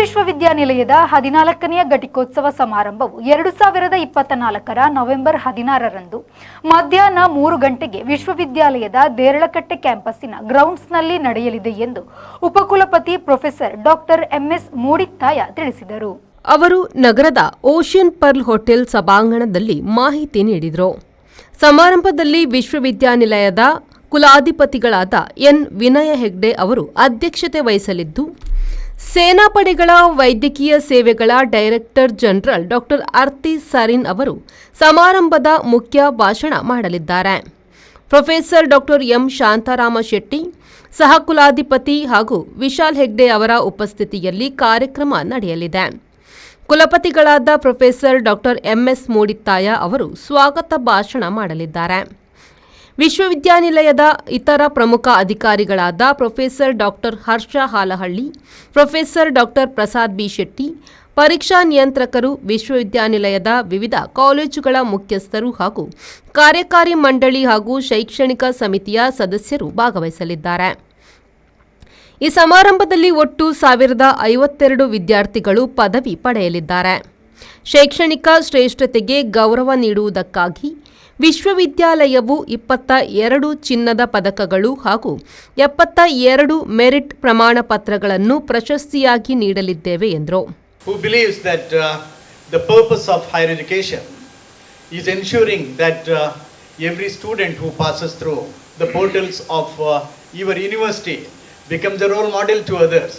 ವಿಶ್ವವಿದ್ಯಾನಿಲಯದ 14ನೇ ಘಟಿಕೋತ್ಸವ ಸಮಾರಂಭವು 2024ರ ನವೆಂಬರ್ 16ರಂದು ಮಧ್ಯಾಹ್ನ 3 ಗಂಟೆಗೆ ವಿಶ್ವವಿದ್ಯಾಲಯದ ದೇರಳಕಟ್ಟೆ ಕ್ಯಾಂಪಸ್ಸಿನ ಗ್ರೌಂಡ್ಸ್ನಲ್ಲಿ ನಡೆಯಲಿದೆ ಎಂದು ಉಪಕುಲಪತಿ ಪ್ರೊಫೆಸರ್ ಡಾಕ್ಟರ್ ಎಂಎಸ್ ಮೂಡಿತ್ತಾಯ ತಿಳಿಸಿದರು. ಅವರು ನಗರದ ಓಷಿಯನ್ ಪರ್ಲ್ ಹೋಟೆಲ್ ಸಭಾಂಗಣದಲ್ಲಿ ಮಾಹಿತಿ ನೀಡಿದರು. ಸಮಾರಂಭದಲ್ಲಿ ವಿಶ್ವವಿದ್ಯಾನಿಲಯದ ಕುಲಾಧಿಪತಿಗಳಾದ ಎನ್ ವಿನಯ ಹೆಗ್ಡೆ ಅವರು ಅಧ್ಯಕ್ಷತೆ ವಹಿಸಲಿದ್ದು, ಸೇನಾಪಡೆಗಳ ವೈದ್ಯಕೀಯ ಸೇವೆಗಳ director general doctor Aarti Sareen ಅವರು ಸಮಾರಂಭದ ಮುಖ್ಯ ಭಾಷಣ ಮಾಡಲಿದ್ದಾರೆ. Professor doctor M Shantarama Shetty, ಸಹಕುಲಾಧಿಪತಿ ಹಾಗೂ ವಿಶಾಲ್ ಹೆಗ್ಡೆ ಅವರ ಉಪಸ್ಥಿತಿಯಲ್ಲಿ ಕಾರ್ಯಕ್ರಮ ನಡೆಯಲಿದೆ. ಕುಲಪತಿಗಳಾದ ಪ್ರೊಫೆಸರ್ ಡಾಕ್ಟರ್ ಎಂಎಸ್ ಮೂಡಿತ್ತಾಯ ಅವರು ಸ್ವಾಗತ ಭಾಷಣ ಮಾಡಲಿದ್ದಾರೆ. ವಿಶ್ವವಿದ್ಯಾನಿಲಯದ ಇತರ ಪ್ರಮುಖ ಅಧಿಕಾರಿಗಳಾದ professor doctor Harsha Halahalli, professor doctor Prasad B Shetty, ಪರೀಕ್ಷಾ ನಿಯಂತ್ರಕರು, ವಿಶ್ವವಿದ್ಯಾನಿಲಯದ ವಿವಿಧ ಕಾಲೇಜುಗಳ ಮುಖ್ಯಸ್ಥರು ಹಾಗೂ ಕಾರ್ಯಕಾರಿ ಮಂಡಳಿ ಹಾಗೂ ಶೈಕ್ಷಣಿಕ ಸಮಿತಿಯ ಸದಸ್ಯರು ಭಾಗವಹಿಸಲಿದ್ದಾರೆ. ಈ ಸಮಾರಂಭದಲ್ಲಿ ಒಟ್ಟು 1052 ವಿದ್ಯಾರ್ಥಿಗಳು ಪದವಿ ಪಡೆಯಲಿದ್ದಾರೆ. ಶೈಕ್ಷಣಿಕ ಶ್ರೇಷ್ಠತೆಗೆ ಗೌರವ ನೀಡುವುದಕ್ಕಾಗಿ ವಿಶ್ವವಿದ್ಯಾಲಯವು 22 ಚಿನ್ನದ ಪದಕಗಳು ಹಾಗೂ 72 ಮೆರಿಟ್ ಪ್ರಮಾಣ ಪತ್ರಗಳನ್ನು ಪ್ರಶಸ್ತಿಯಾಗಿ ನೀಡಲಿದ್ದೇವೆ ಎಂದರು. Who believes that the purpose of higher education is ensuring that every student who passes through the portals of your university becomes a role model to others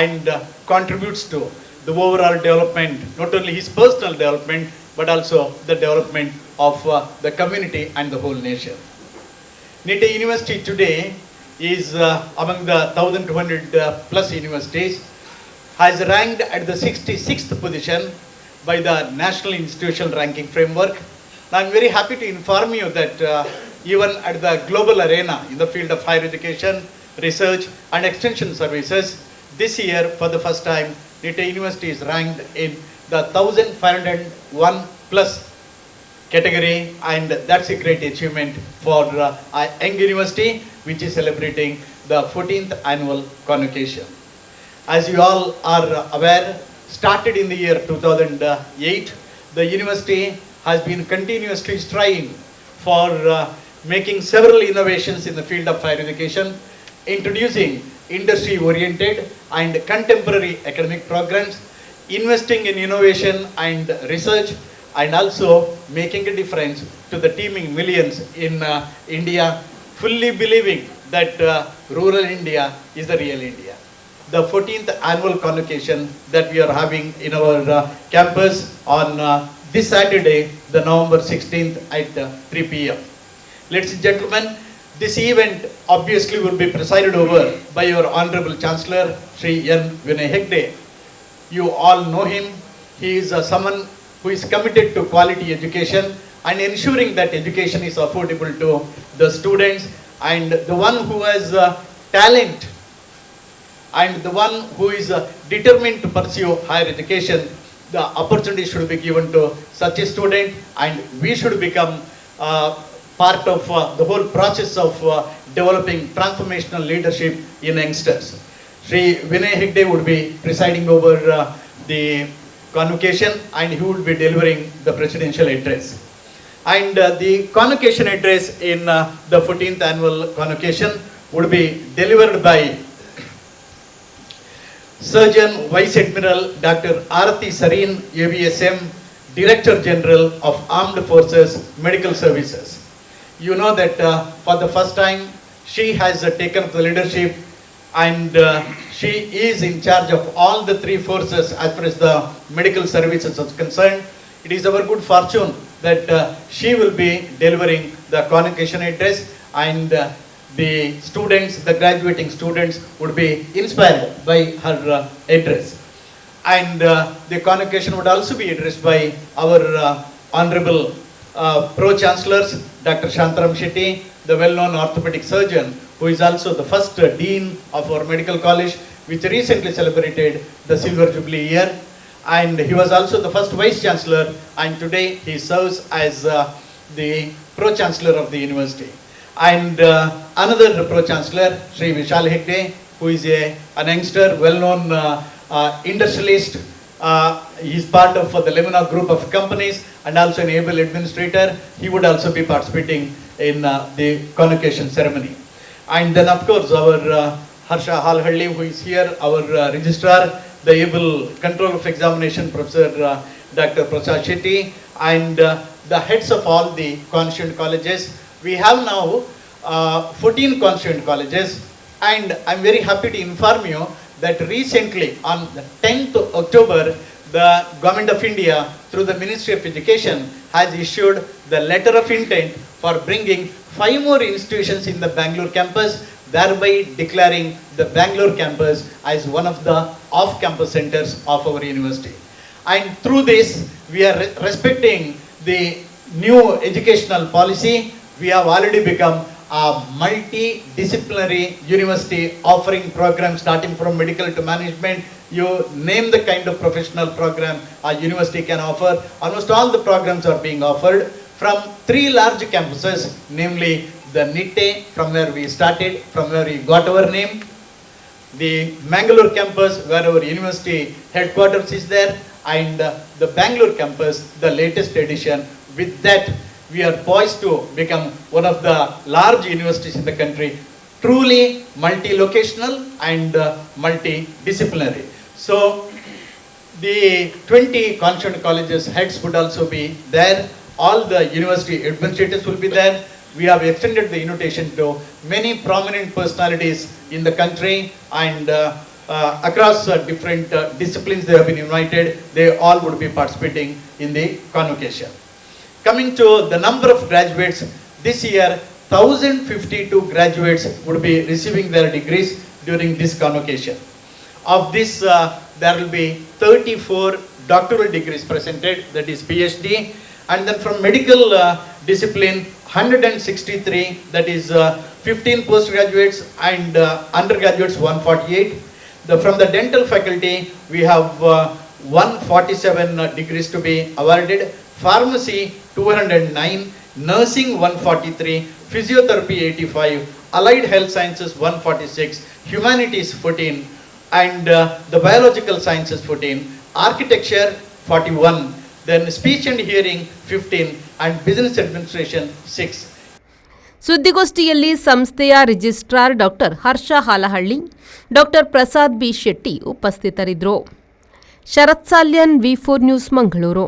and contributes to the overall development, not only his personal development but also the development of the community and the whole nation. NITE University today is among the 1200 plus universities, has ranked at the 66th position by the National Institutional Ranking Framework. I am very happy to inform you that even at the global arena in the field of higher education, research and extension services, this year for the first time NITE University is ranked in the 1501 plus category, and that's a great achievement for a young university which is celebrating the 14th annual convocation. As you all are aware, started in the year 2008, the university has been continuously striving for making several innovations in the field of higher education, introducing industry-oriented and contemporary academic programs, investing in innovation and research, and also making a difference to the teeming millions in India, fully believing that rural India is the real India. The 14th annual convocation that we are having in our campus on this Saturday, the November 16th at 3 p.m. Ladies and gentlemen, this event obviously will be presided over by your Honorable Chancellor, Sri N. Vinay Hegde. You all know him. He is someone who is committed to quality education and ensuring that education is affordable to the students, and the one who has talent and the one who is determined to pursue higher education. The opportunity should be given to such a student, and we should become part of the whole process of developing transformational leadership in youngsters. Sri Vinay Hegde would be presiding over the convocation, and he would be delivering the presidential address. And the convocation address in the 14th annual convocation would be delivered by Surgeon Vice Admiral Dr. Arati Sareen, AVSM, Director General of Armed Forces Medical Services. You know that for the first time she has taken the leadership, and she is in charge of all the three forces as far as the medical services is concerned. It is our good fortune that she will be delivering the convocation address, and the students, the graduating students would be inspired by her address. And the convocation would also be addressed by our Honorable Pro-Chancellors, Dr. Shantaram Shetty, the well-known orthopedic surgeon, who is also the first Dean of our medical college, which recently celebrated the Silver Jubilee year. And he was also the first Vice Chancellor, and today he serves as the Pro-Chancellor of the university. And another Pro-Chancellor, Sri Vishal Hegde, who is an youngster, well-known industrialist. He is part of the Lemona group of companies and also an able administrator. He would also be participating in the convocation ceremony. And then of course our Harsha Halahalli, who is here, our registrar, the able control of examination, Professor Dr. Prasad Shetty, and the heads of all the constituent colleges. We have now 14 constituent colleges, and I'm very happy to inform you that recently on the 10th October, the Government of India through the Ministry of Education has issued the letter of intent for bringing 5 more institutions in the Bangalore campus, thereby declaring the Bangalore campus as one of the off-campus centers of our university. And through this, we are respecting the new educational policy. We have already become a multidisciplinary university offering programs starting from medical to management. You name the kind of professional program a university can offer. Almost all the programs are being offered from 3 large campuses, namely the NITTE, from where we started, from where we got our name, the Mangalore campus, where our university headquarters is there, and the Bangalore campus, the latest edition. With that, we are poised to become one of the large universities in the country, truly multi-locational and multidisciplinary. So the 20 constituent colleges heads would also be there. All the university administrators will be there. We have extended the invitation to many prominent personalities in the country, and across different disciplines they have been invited. They all would be participating in the convocation. Coming to the number of graduates, this year 1052 graduates would be receiving their degrees during this convocation. Of this, there will be 34 doctoral degrees presented, that is PhD, and then from medical discipline 163, that is 15 postgraduates, and undergraduates 148. From the dental faculty, we have 147 degrees to be awarded. Pharmacy 209, nursing 143, physiotherapy 85, allied health sciences 146, humanities 14, and the biological sciences 14, architecture 41, then speech and hearing 15, and business administration 6. ಸುದ್ದಿಗೋಷ್ಠಿಯಲ್ಲಿ ಸಂಸ್ಥೆಯ registrar doctor Harsha Halahalli, doctor Prasad B Shetty ಉಪಸ್ಥಿತರಿದ್ದರು. ಶರತ್ Salian, ವಿ4 news, Mangaluru.